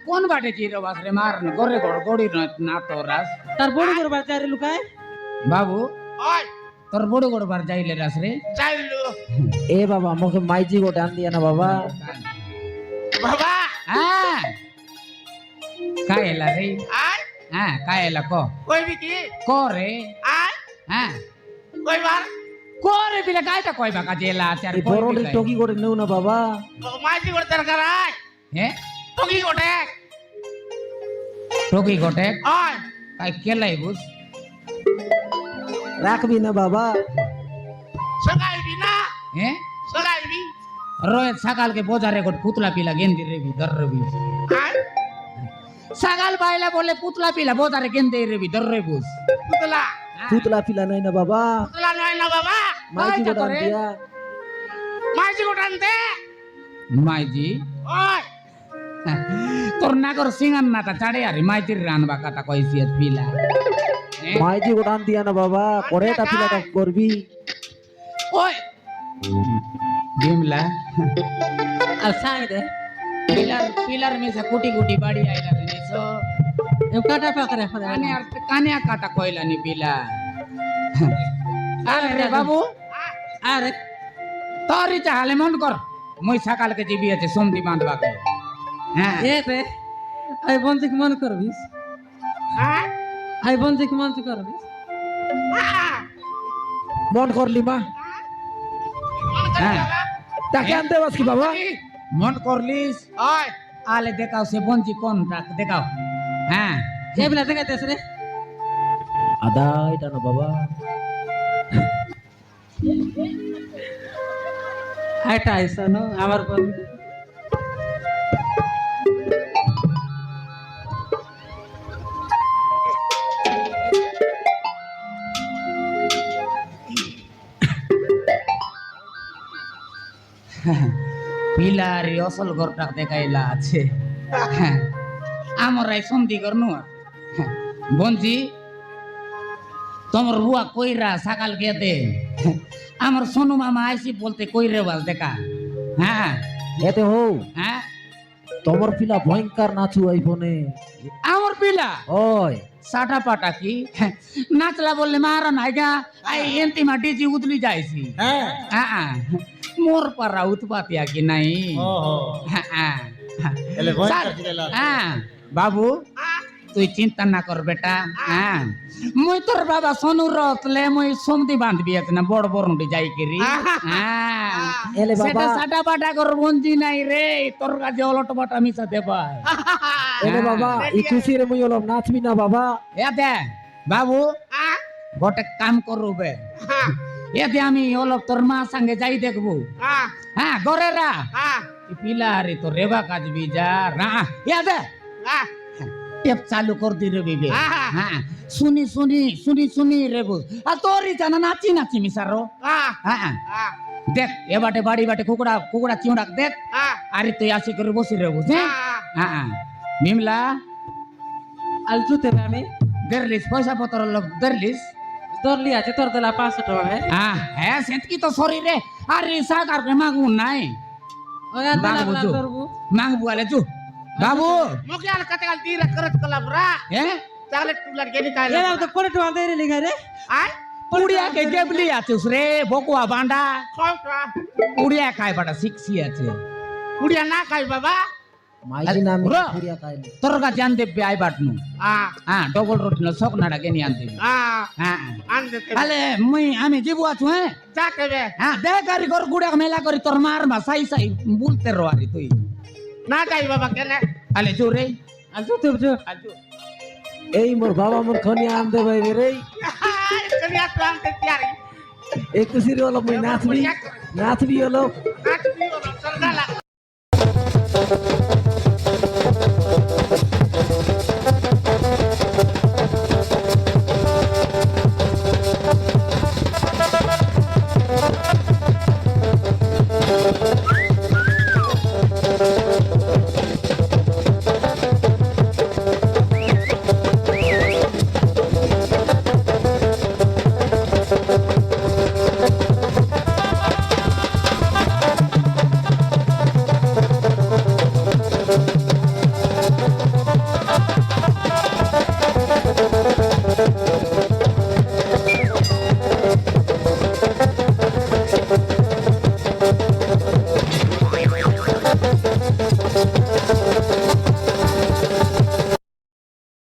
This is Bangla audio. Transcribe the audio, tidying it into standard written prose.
কোন বাটে চির বাসরে মার গরে গড় গড়ি না তো রাস তার বড় বড় বার চাইরে লুকায় বাবু ওই তোর বড় গড় বার যাইলে রাস রে চাইলু এ বাবা মুখে মাইজি গোটা আন দিয়া না বাবা বাবা হ্যাঁ কায়লা রে আয় হ্যাঁ কায়লা ক কইবি কি করে আয় হ্যাঁ কইবার করে বিলে গায়টা কইবা কাজেলা চার এই বড়টি টকি করে নেও না বাবা মাঝি করে দরকার আয় হ্যাঁ টকি গোটে টকি গটে আয় কাই কেলাই বুঝ রাখবি না বাবা সগাইবি না হ্যাঁ সগাইবি রোজ সকালকে বাজারে গোট পুতলা পিলা গেন্দি রেবি দর রবি আয় সকাল বাইলা বলে পুতলা পিলা বাজারে গেন্দি রেবি দর রে বুঝ পুতলা পুতলা পিলা নাই না বাবা পুতলা নয় না বাবা মাইজি কাইটা গোটা আন করে? দিয়া মাঝি গোটে আনতে মাইজি ওই তোর নাগর সিঙ্গান নাটা চাড়ে আরে মাইতির রানবা কাটা কইছি আর পিলা হ্যাঁ? মাইজি গোটা আন দিয়া না বাবা করেটা পিলাটা করবি ওই বিমলা আর সাই দে পিলার পিলার মেসা কুটি কুটি বাড়ি আইলা রে নিছো এ কাটা পাকরে ফরে কানে কাটা কইলা নি পিলা আরে রে বাবু আরে তোরই চাহালে মন কর মই সকালকে জিবি আছে সোমদি বাঁধবাকে হ্যাঁ এ রে আই বন্ধু কি মন করবিস হ্যাঁ আই বন্ধু কি মন করবিস মন করলি মা হ্যাঁ তাকে আনতে বাস কি বাবা মন করলিস ওই আলে দেখাও সে বঞ্চি কোন দেখাও হ্যাঁ এ বলা দেখাইতেছ রে আদা এটা না বাবা এটা আইসা না আমার বন্ধু পিলার অসল ঘরটা দেখাইলা আছে আমার এই সন্ধি করনু বঞ্চি তোমার বুয়া কইরা সকাল গেতে আমার সোনু মামা আইসি বলতে কইরে বল দেখা হ্যাঁ এতে হো হ্যাঁ তোমার পিলা ভয়ঙ্কর নাচু আইফোনে আমার পিলা ওই সাটা পাটা কি নাচলা বললে মারা নাইগা আই এন্তি মা ডিজি উতলি যাইছি হ্যাঁ হ্যাঁ মোর পারা উৎপাতিয়া কি নাই হ্যাঁ হ্যাঁ বাবু তুই চিন্তা না কর বেটা হ্যাঁ মুই তোর বাবা সোনু রতলে মুই সমদি বাঁধবি আছে না বড় বড় যাই কেরি হ্যাঁ এলে বাবা সেটা সাটা পাটা কর বঞ্জি নাই রে তোর কাছে অলট বাটা মিশা দেবাই এলে বাবা এই খুশি রে মুই হলাম নাচবি না বাবা এতে বাবু গোটে কাম করবে এতে আমি অলপ তোর মা সঙ্গে যাই দেখবো হ্যাঁ গরে রা পিলা রে তো রেবা কাজবি যা রা এতে টেপ চালু কর দি রে বিবে হ্যাঁ শুনি শুনি শুনি শুনি রে বুঝ আর তোরই জানা নাচি নাচি মিসারো হ্যাঁ দেখ এ বাটে বাড়ি বাটে কুকুড়া কুকুড়া চিউড়া দেখ আরে তুই আসি করে বসি রে বুঝ হ্যাঁ বিমলা আলচুতে আমি দেরলিস পয়সা পত্র লোক দেরলিস দরলি আছে তোর দেলা 500 টাকা হ্যাঁ হ্যাঁ সেতকি তো শরীরে আরে সাকার কে মাগু নাই ওই আর দেলা মাগবু করবো মাগবু আলে চু বাবু মুখে আল কতকাল তীর করত কলাবরা হ্যাঁ তাহলে টুলার গেনি কাইলে এরা তো করে তো আদে রে লিখা রে আয় পুড়িয়া কে গেবলি আছিস রে বকুয়া বান্ডা কয়টা পুড়িয়া খাই বাটা শিখছি আছে কুড়িয়া না খাই বাবা মাইজি নাম ওরা? পুরিয়া কাইলে তোর কাছে আনতে আই বাটনু হ্যাঁ ডবল রোটি না শোক নাড়া কেনি আনতে হ্যাঁ আনতে তাহলে আমি জীবু আছু হ্যাঁ যা কেবে হ্যাঁ দে কারিগর গুড়া মেলা করি তোর মার মা সাই সাই বলতে রোয়ারি তুই না যাই বাবা কেনে আলে চু রে আলচুতে বুঝো এই মোর বাবা মোর খনি আন দে ভাই রে কলিয়া তো আনতে তৈরি এই খুশি রে হলো মুই নাচবি নাচবি হলো নাচবি ওরা সরদালা